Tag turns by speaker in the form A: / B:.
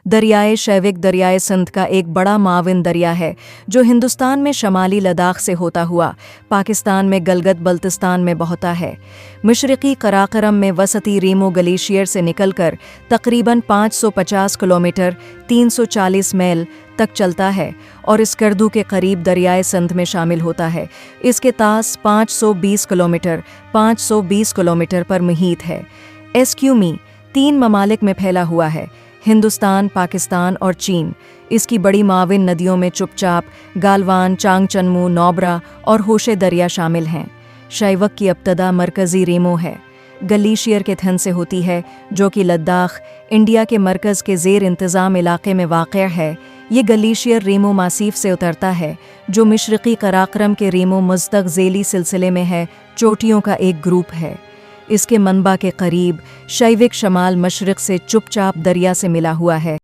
A: दरियाए शैविक दरियाए सिंध का एक बड़ा माविन दरिया है जो हिंदुस्तान में शमाली लद्दाख से होता हुआ पाकिस्तान में गलगत बल्तिस्तान में बहता है। मशरक़ी कराकरम में वसती रीमो ग्लेशियर से निकलकर तकरीबन 550 किलोमीटर 340 मील तक चलता है और इस गर्दू के करीब दरियाए सिंध में शामिल होता है। इसके तास 520 किलोमीटर पर मुहित है। एसक्यूमी 3 ममालिक में फैला हुआ है, हिंदुस्तान, पाकिस्तान और चीन। इसकी बड़ी माविन नदियों में चुपचाप, गालवान, चांगचनमू, नौबरा और होशे दरिया शामिल हैं। शैवक की इब्तदा मरकज़ी रीमो है, ग्लेशियर के थन से होती है, जो कि लद्दाख, इंडिया के मरकज़ के ज़ेर इंतज़ाम इलाके में वाक़या है। ये ग्लेशियर रीमो मासीफ से उतरता है, जो मशरक़ी कराकरम के रीमो मुज़दक़ ज़ेली सिलसिले में है, चोटियों का एक ग्रुप है। इसके मनबा के करीब शैविक शमाल मशरिक़ से चुपचाप दरिया से मिला हुआ है।